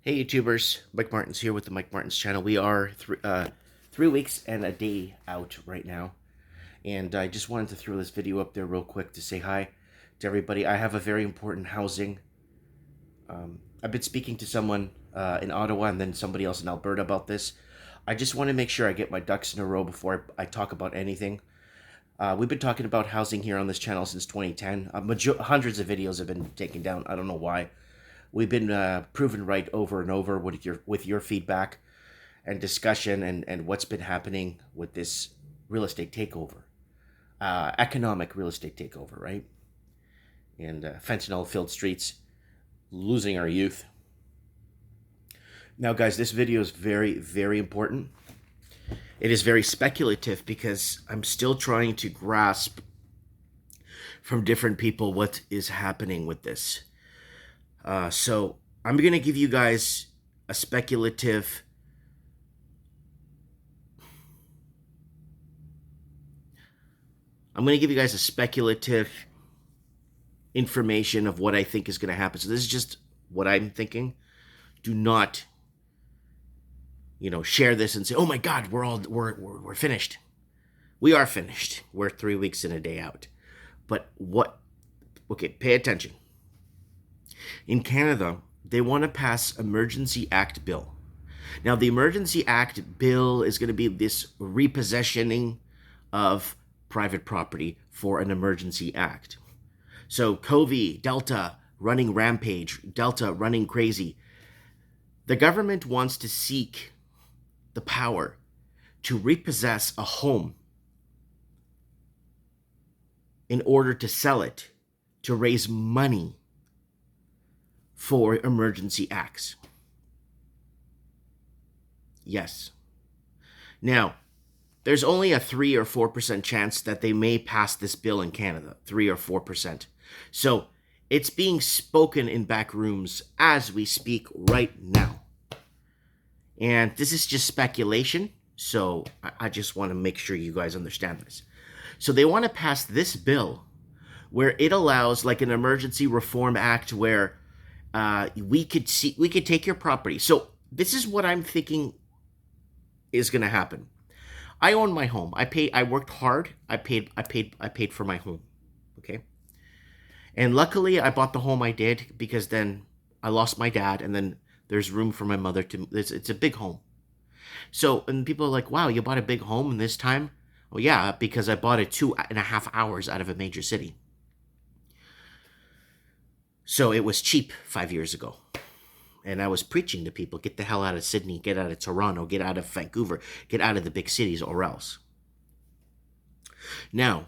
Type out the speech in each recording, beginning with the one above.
Hey YouTubers, Mike Martins here with the Mike Martins channel. We are 3 weeks and a day out right now, and I just wanted to throw this video up there real quick to say hi to everybody. I have a very important housing. I've been speaking to someone in Ottawa and then somebody else in Alberta about this. I just want to make sure I get my ducks in a row before I talk about anything. We've been talking about housing here on this channel since 2010. Hundreds of videos have been taken down. I don't know why. We've been proven right over and over with your feedback and discussion and what's been happening with this real estate takeover, economic real estate takeover, right? And fentanyl-filled streets, losing our youth. Now, guys, this video is very, very important. It is very speculative because I'm still trying to grasp from different people what is happening with this. So I'm going to give you guys a speculative information of what I think is going to happen. So this is just what I'm thinking. Do not, share this and say, "Oh my God, we're finished." We are finished. We're 3 weeks and a day out. But okay, pay attention. In Canada, they want to pass Emergency Act bill. Now, the Emergency Act bill is going to be this repossessioning of private property for an Emergency Act. So COVID, Delta running rampage, Delta running crazy. The government wants to seek the power to repossess a home in order to sell it, to raise money for emergency acts. Yes. Now, there's only a 3 or 4% chance that they may pass this bill in Canada. 3 or 4%. So it's being spoken in back rooms as we speak right now. And this is just speculation. So I just want to make sure you guys understand this. So they want to pass this bill where it allows like an emergency reform act where we could take your property. So this is what I'm thinking is going to happen. I own my home. I worked hard. I paid for my home. Okay. And luckily I bought the home I did because then I lost my dad and then there's room for my mother it's a big home. So, and people are like, "Wow, you bought a big home in this time?" Well, yeah, because I bought it 2.5 hours out of a major city. So it was cheap 5 years ago. And I was preaching to people, get the hell out of Sydney, get out of Toronto, get out of Vancouver, get out of the big cities or else. Now,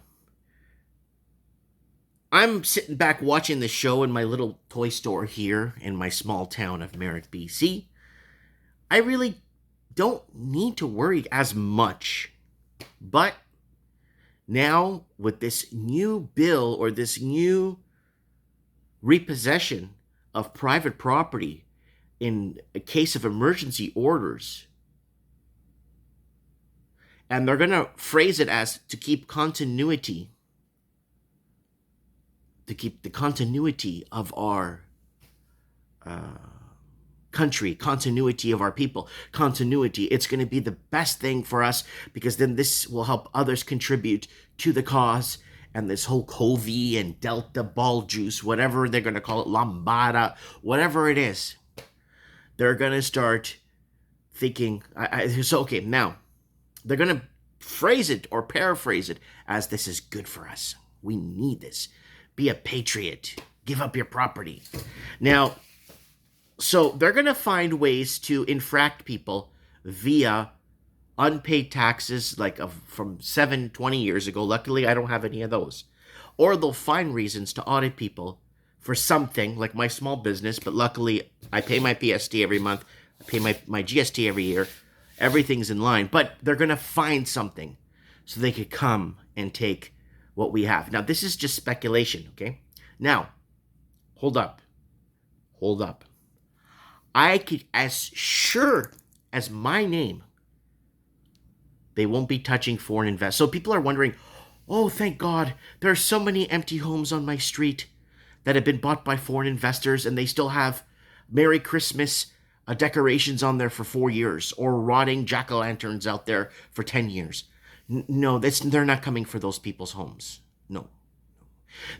I'm sitting back watching the show in my little toy store here in my small town of Merritt, BC. I really don't need to worry as much. But now with this new bill or this new repossession of private property in a case of emergency orders, and they're going to phrase it as to keep continuity, to keep the continuity of our country, continuity of our people, continuity. It's going to be the best thing for us because then this will help others contribute to the cause. And this whole COVID and Delta ball juice, whatever they're going to call it, lambada, whatever it is, they're going to start thinking, okay, now they're going to phrase it or paraphrase it as this is good for us. We need this. Be a patriot. Give up your property. Now, so they're going to find ways to infract people via unpaid taxes like from 20 years ago. Luckily, I don't have any of those. Or they'll find reasons to audit people for something like my small business. But luckily, I pay my PST every month. I pay my GST every year. Everything's in line. But they're going to find something so they could come and take what we have. Now, this is just speculation, okay? Now, hold up. I could, as sure as my name, they won't be touching foreign investors. So people are wondering, "Oh, thank God, there are so many empty homes on my street that have been bought by foreign investors and they still have Merry Christmas decorations on there for 4 years, or rotting jack-o'-lanterns out there for 10 years. No, they're not coming for those people's homes. No.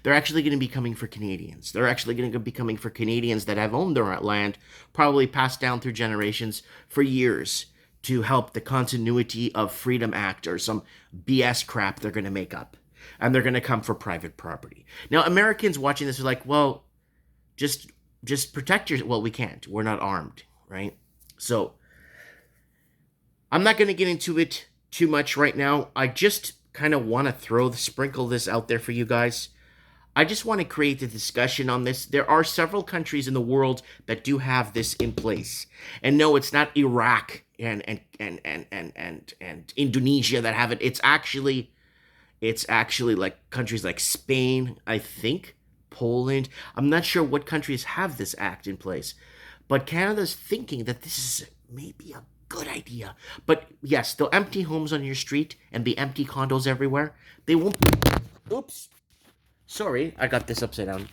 They're actually going to be coming for Canadians. They're actually going to be coming for Canadians that have owned their land, probably passed down through generations for years, to help the continuity of Freedom Act or some BS crap they're going to make up. And they're going to come for private property. Now, Americans watching this are like, well, just protect your... Well, we can't. We're not armed, right? So, I'm not going to get into it too much right now. I just kind of want to sprinkle this out there for you guys. I just want to create a discussion on this. There are several countries in the world that do have this in place. And no, it's not Iraq and Indonesia that have it. It's actually like countries like Spain, I think, Poland. I'm not sure what countries have this act in place. But Canada's thinking that this is maybe a good idea. But yes, they'll empty homes on your street and be empty condos everywhere. They won't... Oops. Sorry, I got this upside down.